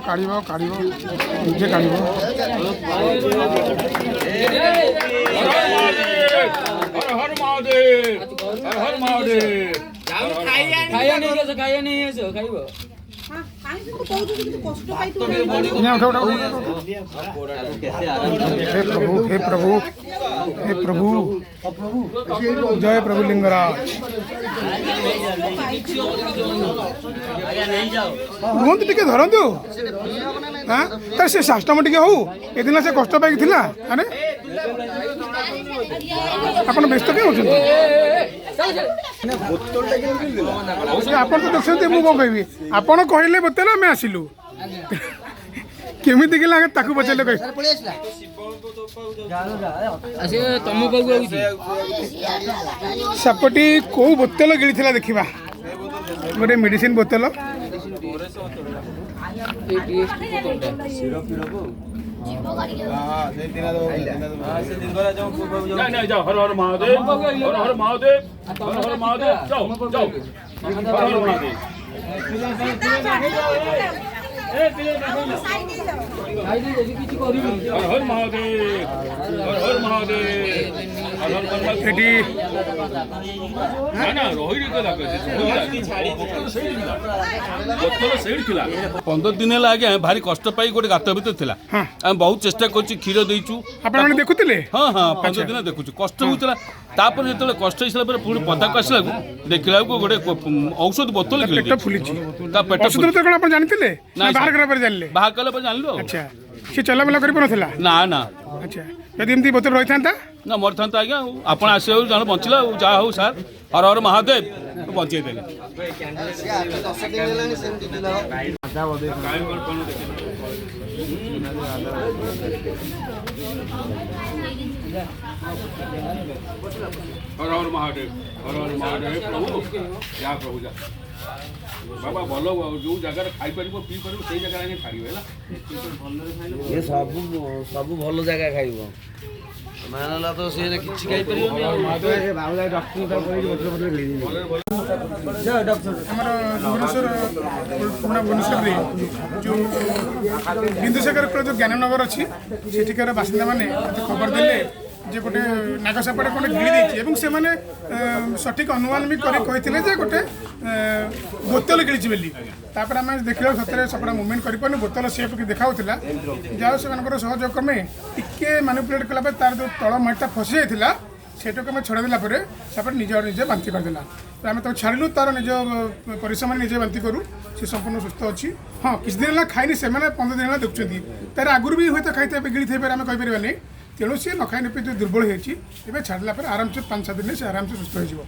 काढ़ काढ़ निजे काढ़ हर महादेव हर महादेव खाया नहीं आसो खाइबो हे प्रभु हे प्रभु जय प्रभु लिंगराज रुहतु टिके धरतु हाँ तार से साष्टम टिके हो ए दिन से कष्ट पाई थिला अरे अपन व्यस्त के होछन आप तो देखते मुझे कौन कहि आपड़ कहले बोतल आम आसिलु केमी लगे ताकू पचारे कह सेपटी कौ बोतल गिड़ी देखा गोटे मेडिसिन बोतल हर हर महादेव हर हर महादेव हर हर महादेव जाओ जाओ हर हर महादेव हर हर महादेव हर हर महादेव हर हर महादेव ना रोहिणी को लागे बोतल सेठ थिला 15 दिन आगे भारी कष्ट पाई गोटे गात भीतर थिला हम बहुत चेष्टा करछि क्षीर देइछु आपण माने देखुतिले हां हां 15 दिन देखुछु कष्ट होतला तापर जेतले कष्ट हिसला पर पुणी पदाक आसला देखला को गोटे औषध बोतल पेट फुलिछि ता पेट औषध बोतल कोन आपण जानितिले बाहर करा पर जानले बाहर कला पर जानलो अच्छा से चला बेला करि पनथिला ना ना अच्छा यदि एमती बोतल रही था ना मर था आज्ञा आप आसे जन बचिला जहाँ हो सार हर हर महादेव बचे देले हर हर महादेव प्रभु जा प्रभु जा बाबा भल जो जगह खाई पार पी पार से जगह आगे छाड़े ये सब भल जगह खाइब मानला तो से किछि खाई परियो भुवनेश्वर पुराना भुवनेश्वर जो बिंदुसागर जो ज्ञाननगर अच्छी सेठिकार बासिंदा मैंने खबर देले जे गोटे नागसापड़े गोटे गिड़ी से मैंने सठिक अनुमान भी कही गोटे बोतल गिड़ी बोली तापर आम देखा सतरे सपड़ा मुभमेंट कर बोतल सेप की देखा जहाँ से सहयोग क्रमे टिके मानिपुलेट कला तार जो तल माटा फसी जाता सेटा को छड़ा देला निजे बांति करदेला तो आम तो छाड़ू तार निज परिश्रम निजे बांति करूँ सी संपूर्ण सुस्थ अच्छी हाँ किसी दिन खाई से 15 दिन देखुं तार आगुरी भी हूँ खाई गिड़ी थे आम कहीपर तेणु सी न खाई दुर्बल होती छाड़ा आराम से 5-7 दिन से आराम से सुस्थ हो।